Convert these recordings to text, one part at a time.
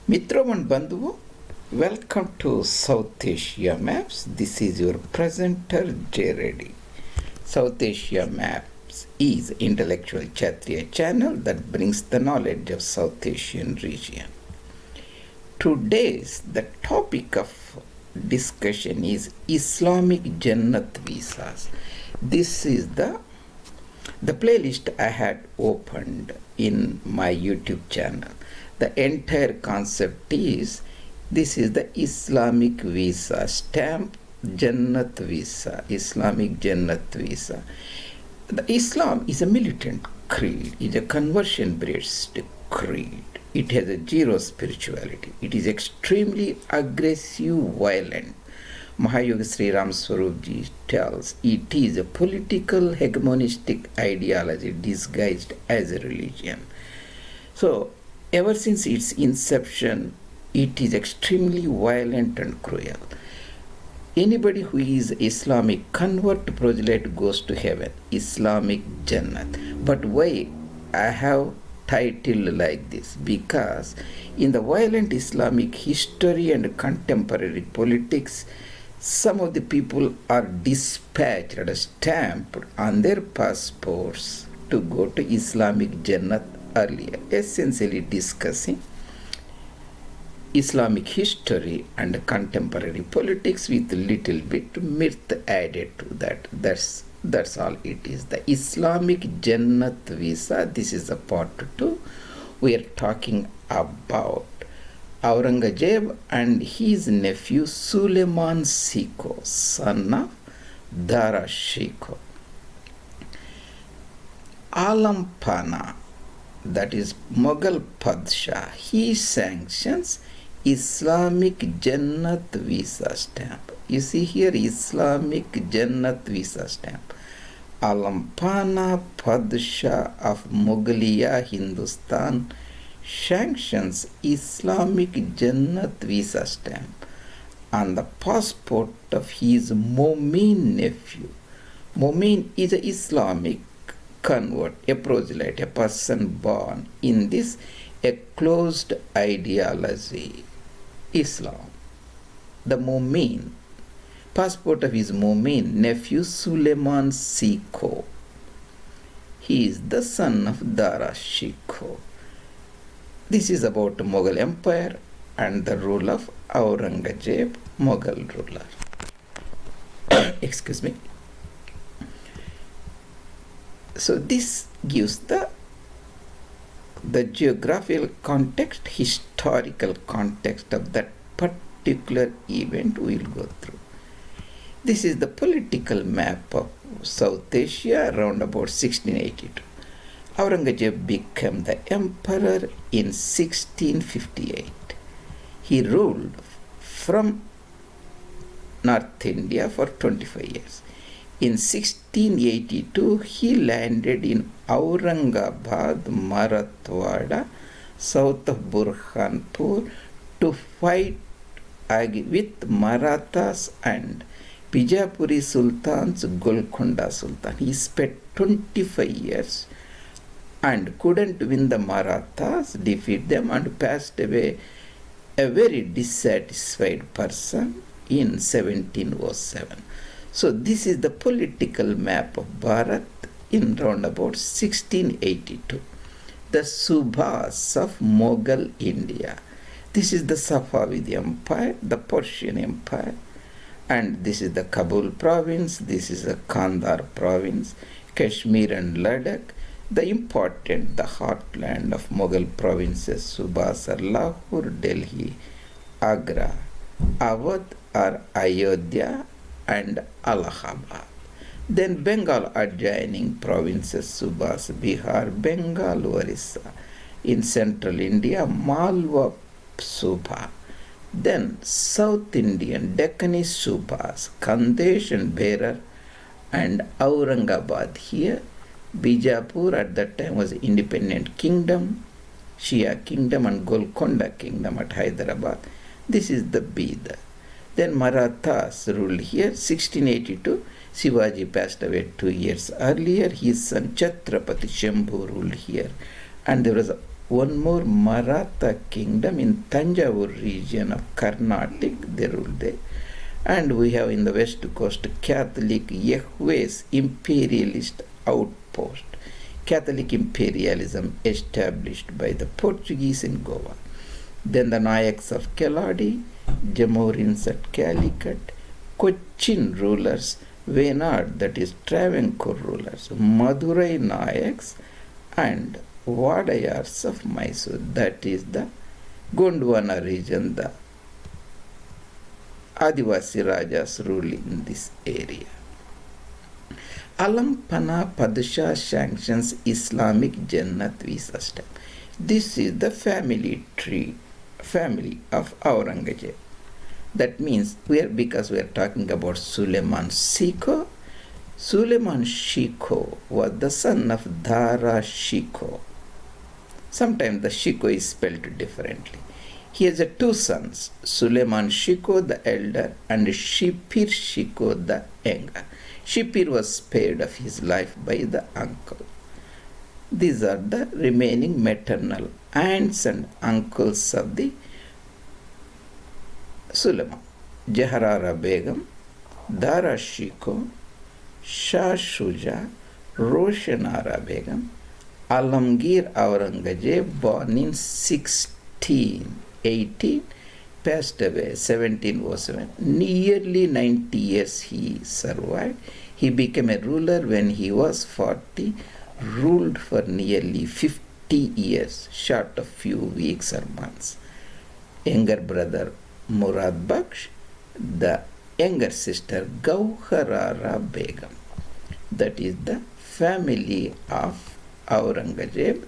Mitra and Bandhu, welcome to South Asia Maps. This is your presenter J. Reddy. South Asia Maps is intellectual Kshatriya channel that brings the knowledge of South Asian region. Today's the topic of discussion is Islamic Jannat visas. This is the playlist I had opened in my YouTube channel. The entire concept is this is the Islamic visa stamp, Jannat visa, Islamic Jannat visa. The Islam is a militant creed, is a conversion-based creed. It has a zero spirituality. It is extremely aggressive, violent. Mahayogi Sri Ram Swarup ji tells it is a political hegemonistic ideology disguised as a religion. So, ever since its inception, it is extremely violent and cruel. Anybody who is Islamic convert proselyte goes to heaven, Islamic Jannat. But why I have titled like this? Because in the violent Islamic history and contemporary politics, some of the people are dispatched or stamped on their passports to go to Islamic Jannat earlier, essentially discussing Islamic history and contemporary politics with a little bit myth added to that. That's all it is. The Islamic Jannat visa, this is a part 2. We are talking about Aurangazeb and his nephew Sulaiman Shikoh, son of Dara Shikoh. Alampana, that is Mughal Padshah, he sanctions Islamic Jannat visa stamp. You see here Islamic Jannat visa stamp. Alampana Padshah of Mughaliya Hindustan sanctions Islamic Jannat visa stamp on the passport of his Momin nephew. Momin is an Islamic convert, a proselyte, a person born in this a closed ideology, Islam. The Mumin, passport of his Mumin nephew Sulaiman Shikoh. He is the son of Dara Shikoh. This is about Mughal Empire and the rule of Aurangazeb, Mughal ruler. Excuse me. So this gives the geographical context, historical context of that particular event we will go through. This is the political map of South Asia around about 1682. Aurangazeb became the emperor in 1658. He ruled from North India for 25 years. In 1682, he landed in Aurangabad, Marathwada, south of Burhanpur, to fight with Marathas and Bijapuri Sultans, Golconda Sultan. He spent 25 years and couldn't win the Marathas, defeat them, and passed away a very dissatisfied person in 1707. So this is the political map of Bharat in round about 1682. The Subahs of Mughal India. This is the Safavid Empire, the Persian Empire, and this is the Kabul province, this is the Kandahar province, Kashmir and Ladakh. The important, the heartland of Mughal provinces, Subahs are Lahore, Delhi, Agra, Awadh or Ayodhya, and Allahabad. Then Bengal adjoining provinces, Subahs, Bihar, Bengal, Orissa. In central India, Malwa, Subha. Then South Indian, Deccanese Subhas, Khandesh and Berar, and Aurangabad here. Bijapur at that time was independent kingdom, Shia kingdom and Golconda kingdom at Hyderabad. This is the Bidar. Then Marathas ruled here, 1682. Shivaji passed away 2 years earlier. His son Chhatrapati Shambhu ruled here. And there was one more Maratha kingdom in Tanjavur region of Carnatic, they ruled there. And we have in the west coast Catholic Yahweh's imperialist outpost, Catholic imperialism established by the Portuguese in Goa. Then the Nayaks of Keladi, Jamorins at Calicut, Cochin rulers, Venad, that is Travancore rulers, Madurai Nayaks, and Vadayars of Mysore, that is the Gondwana region, the Adivasi Rajas ruling in this area. Alampana Padshah sanctions Islamic Jannat visa stamp. This is the family of Aurangazeb. That means because we are talking about Sulaiman Shikoh. Sulaiman Shikoh was the son of Dara Shikoh. Sometimes the Shikoh is spelled differently. He has two sons, Sulaiman Shikoh the elder and Shipir Shikoh the younger. Shipir was spared of his life by the uncle. These are the remaining maternal aunts and uncles of the Sulaiman. Jaharara Begum, Dara Shikoh, Shah Shuja, Roshanara Begum, Alamgir Aurangazeb, born in 1618, passed away 1707. Nearly 90 years he survived. He became a ruler when he was 40, ruled for nearly 50 years, short of few weeks or months. Younger brother Murad Baksh, the younger sister Gauharara Begum. That is the family of Aurangazeb.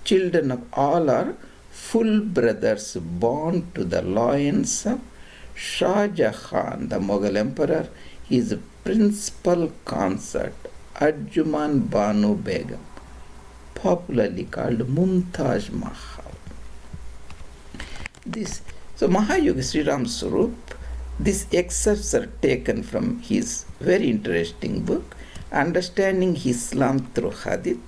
Children of all are full brothers born to the loins of Shah Jahan, the Mughal emperor. His principal consort, Arjuman Banu Begum, popularly called Mumtaz Mahal. So Mahayogi Sri Ram Swarup, these excerpts are taken from his very interesting book, Understanding Islam Through Hadith,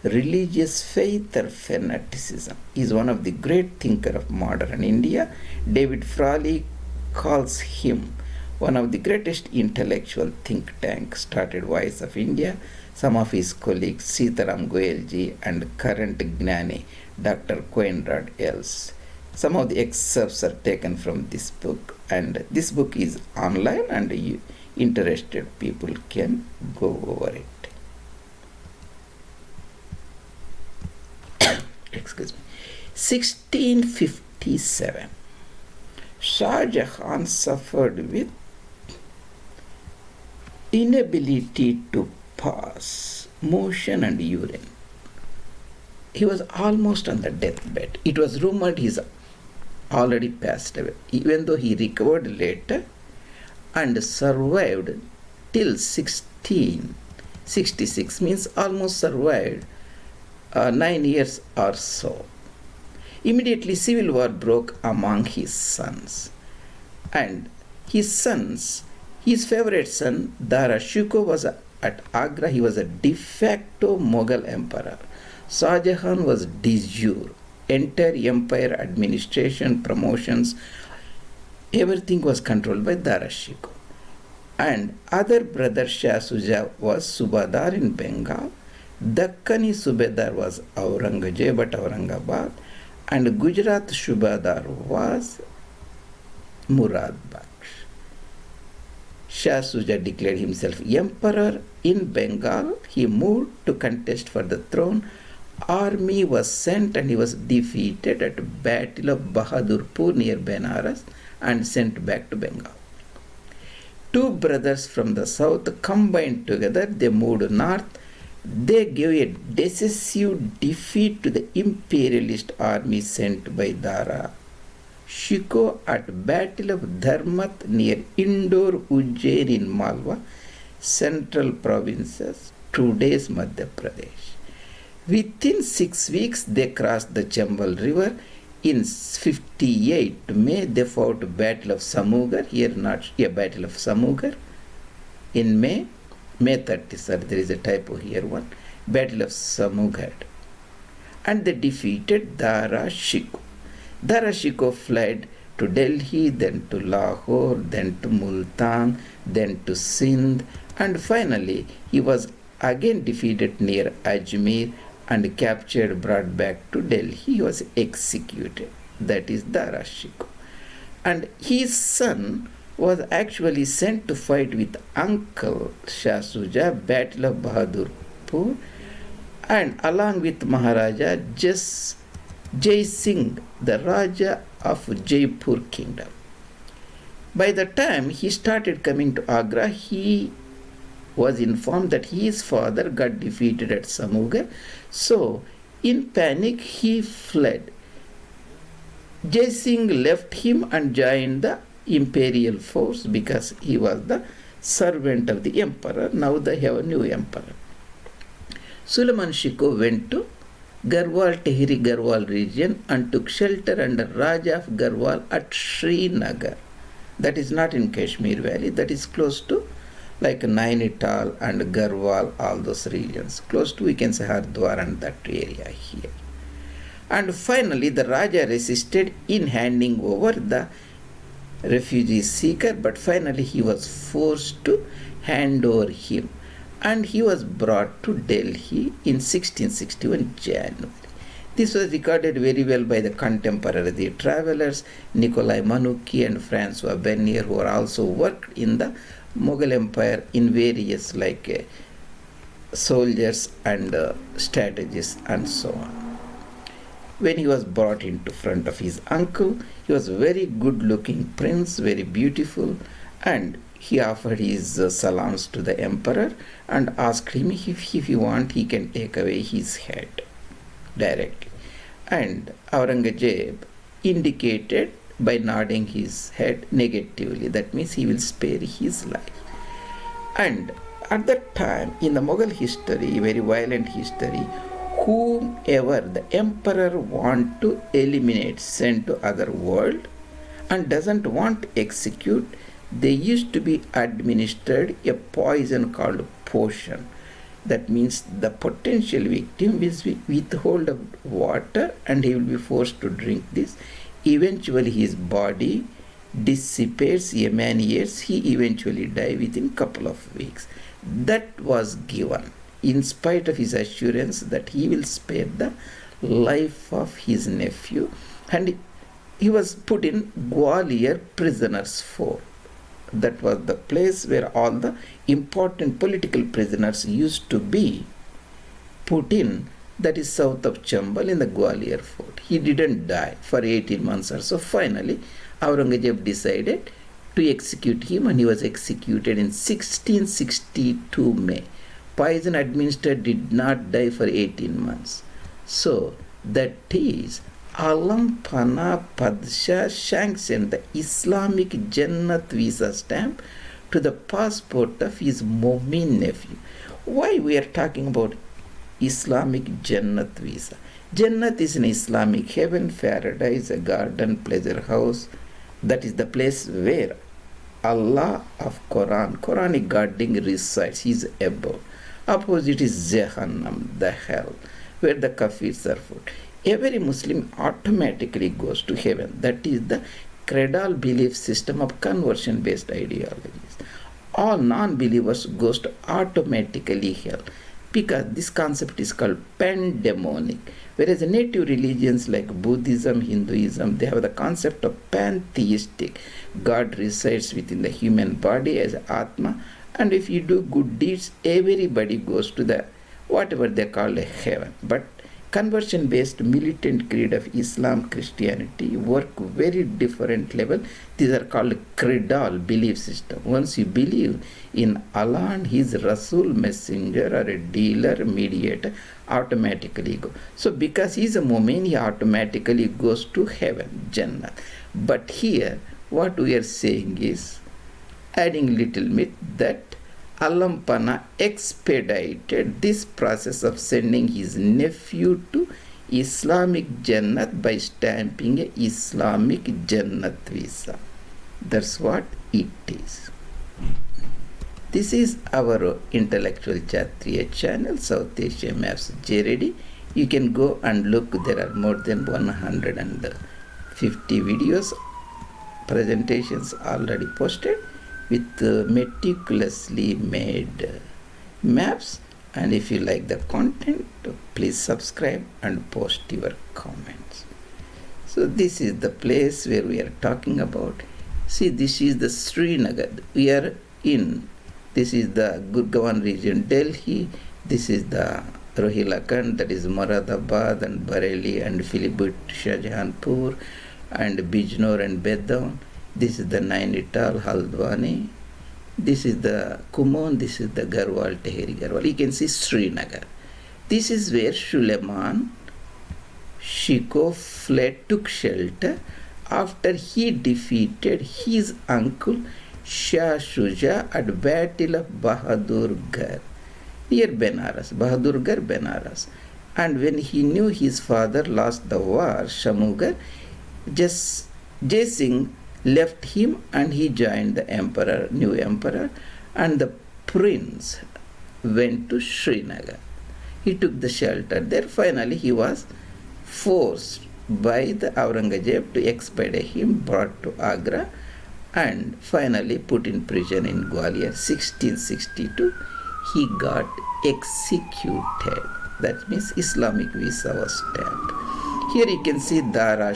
Religious Faith or Fanaticism. He is one of the great thinkers of modern India. David Frawley calls him one of the greatest intellectual think tanks, started Voice of India. Some of his colleagues, Sitaram Goyalji and current Gnani, Dr. Coenrod Els. Some of the excerpts are taken from this book, and this book is online, and interested people can go over it. Excuse me. 1657. Shah Jahan suffered with inability to pass motion and urine. He was almost on the deathbed. It was rumored he's already passed away, even though he recovered later and survived till 1666, means almost survived 9 years or so. Immediately civil war broke among his sons, and his favorite son Dara Shikoh was at Agra. He was a de facto Mughal emperor. Shah Jahan was de jure. Entire empire administration, promotions, everything was controlled by Dara Shikoh. And other brother Shah Shuja was Subadar in Bengal. Deccani Subedar was Aurangzeb at Aurangabad, and Gujarat Subadar was Murad Baksh. Shah Shuja declared himself emperor in Bengal. He moved to contest for the throne. Army was sent and he was defeated at Battle of B.Bahadurpur near Benares and sent back to Bengal. Two brothers from the south combined together. They moved north. They gave a decisive defeat to the imperialist army sent by Dara Shikoh at Battle of Dharmat near Indore, Ujjain in Malwa, central provinces, today's Madhya Pradesh. Within 6 weeks, they crossed the Chambal River. In 58 May, they fought Battle of Samugarh. Here not a Battle of Samugarh. In May 30, sorry, there is a typo here one. Battle of Samugarh. and they defeated Dara Shikoh. Dara Shikoh fled to Delhi, then to Lahore, then to Multan, then to Sindh, and finally he was again defeated near Ajmer and captured, brought back to Delhi. He was executed. That is Dara Shikoh. And his son was actually sent to fight with uncle Shah Shuja, Battle of B.Bahadurpur, and along with Maharaja Jai Singh, the Raja of Jaipur kingdom. By the time he started coming to Agra, he was informed that his father got defeated at Samugarh. So, in panic, he fled. Jai Singh left him and joined the imperial force because he was the servant of the emperor. Now they have a new emperor. Sulaiman Shikoh went to Garhwal, Tehri Garhwal region and took shelter under Raja of Garhwal at Srinagar. That is not in Kashmir Valley, that is close to like Nainital and Garhwal, all those regions. Close to, we can say, Hardwar and that area here. And finally, the Raja resisted in handing over the refugee seeker, but finally he was forced to hand over him. And he was brought to Delhi in 1661 January. This was recorded very well by the contemporary travelers Nikolai Manuki and Francois Bernier, who are also worked in the Mughal Empire in various soldiers and strategies and so on. When he was brought into front of his uncle, he was a very good-looking prince, very beautiful, and he offered his salams to the emperor and asked him if he want, he can take away his head directly. And Aurangazeb indicated by nodding his head negatively. That means he will spare his life. And at that time, in the Mughal history, very violent history, whomever the emperor want to eliminate, send to other world, and doesn't want to execute, they used to be administered a poison called potion. That means the potential victim will be withhold of water and he will be forced to drink this. Eventually his body dissipates, emanates, he eventually dies within couple of weeks. That was given in spite of his assurance that he will spare the life of his nephew, and he was put in Gwalior prisoners' fort. That was the place where all the important political prisoners used to be put in. That is south of Chambal in the Gwalior fort. He didn't die for 18 months or so. Finally, Aurangazeb decided to execute him, and he was executed in 1662 May. Poison administered, did not die for 18 months. So that is Alam Pana Padshah sanctioned the Islamic Jannat visa stamp to the passport of his Momin nephew. Why we are talking about Islamic Jannat visa? Jannat is an Islamic heaven, paradise, a garden, pleasure house. That is the place where Allah of Quranic guarding resides. He is above. Opposite is Jahannam, the hell, where the kafirs are put. Every Muslim automatically goes to heaven. That is the cradle belief system of conversion-based ideologies. All non-believers goes to automatically hell, because this concept is called pandemonic. Whereas native religions like Buddhism, Hinduism, they have the concept of pantheistic. God resides within the human body as Atma, and if you do good deeds, everybody goes to the whatever they call a heaven. But conversion-based militant creed of Islam, Christianity work very different level. These are called cradle belief system. Once you believe in Allah and His Rasul, messenger or a dealer, mediator, automatically go. So because he is a Mu'min, he automatically goes to heaven, Jannah. But here, what we are saying is, adding little myth, that Alampana expedited this process of sending his nephew to Islamic Jannat by stamping a Islamic Jannat visa. That's what it is. This is our Intellectual Kshatriya channel, South Asia Maps JRD. You can go and look. There are more than 150 videos, presentations already posted with meticulously made maps. And if you like the content, please subscribe and post your comments. So this is the place where we are talking about. See, this is the Srinagar we are in. This is the Gurgaon region, Delhi. This is the Rohilakand, that is Moradabad and Bareilly and Filibut, Shah Jahanpur and Bijnor and Bedaun. This is the Nainital, Haldwani. This is the Kumaon. This is the Garhwal, Tehri Garhwal. You can see Srinagar. This is where Sulaiman Shikoh fled, took shelter after he defeated his uncle Shah Shuja at Battle of B.Bahadurpur near Benares, Bahadurgarh, Benares. And when he knew his father lost the war, Samugarh, Jai Singh left him and he joined the emperor, new emperor, and the prince went to Srinagar. He took the shelter there. Finally, he was forced by the Aurangazeb to expedite him, brought to Agra, and finally put in prison in Gwalior. 1662, he got executed. That means Islamic visa was stamped. Here you can see Dara,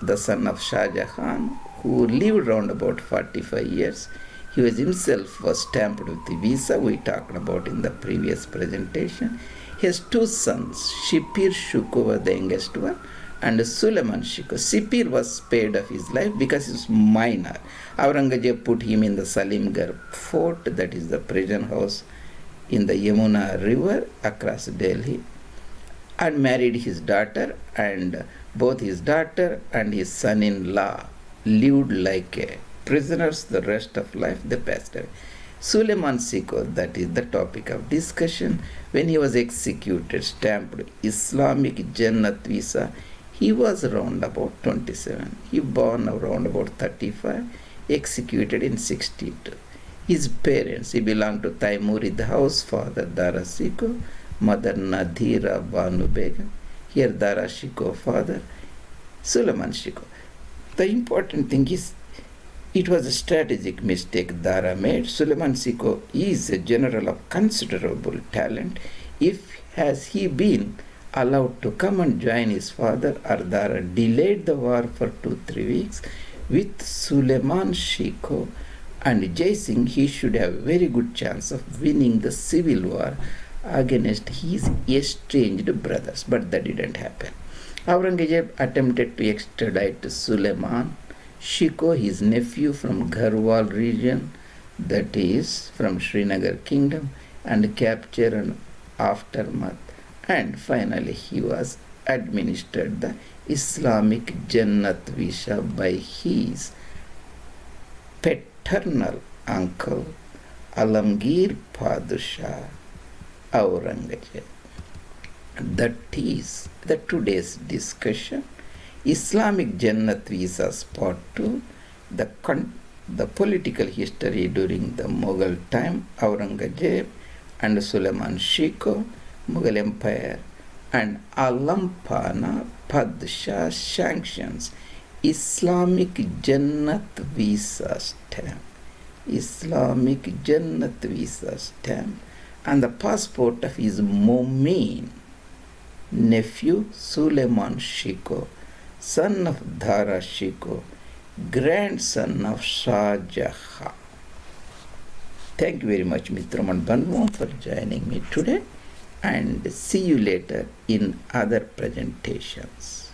the son of Shah Jahan, who lived around about 45 years. He was himself was stamped with the visa we talked about in the previous presentation. He has two sons, Shipir Shikoh was the youngest one, and Sulaiman Shikoh. Shipir was spared of his life because he was minor. Aurangazeb put him in the Salimgarh fort, that is the prison house in the Yamuna river across Delhi, and married his daughter, and both his daughter and his son-in-law lived like prisoners the rest of life. They passed away. Sulaiman Shikoh, that is the topic of discussion, when he was executed, stamped Islamic Jannat visa, he was around about 27. He born around about 35, executed in 62. His parents, he belonged to Taimurid house, father Dara Shikoh, mother Nadira Banu Begum. Here Dara Shikoh, father Sulaiman Shikoh. The important thing is, it was a strategic mistake Dara made. Sulaiman Shikoh is a general of considerable talent. If has he been allowed to come and join his father, or Dara delayed the war for 2-3 weeks, with Sulaiman Shikoh and Jai Singh, he should have very good chance of winning the civil war against his estranged brothers. But that didn't happen. Aurangazeb attempted to extradite Sulaiman Shikoh, his nephew, from Garhwal region, that is from Srinagar kingdom, and capture an aftermath. And finally he was administered the Islamic Jannat visa by his paternal uncle Alamgir Padshah Aurangazeb. That is the today's discussion. Islamic Jannat visas part 2, the political history during the Mughal time, Aurangazeb and Sulaiman Shikoh, Mughal Empire, and Alampana Padshah sanctions Islamic Jannat visa stamp. Islamic Jannat visa stamp, and the passport of his Mumin nephew Sulaiman Shikoh, son of Dara Shikoh, grandson of Shah Jahan. Thank you very much, Mitraman Bandhu, for joining me today, and see you later in other presentations.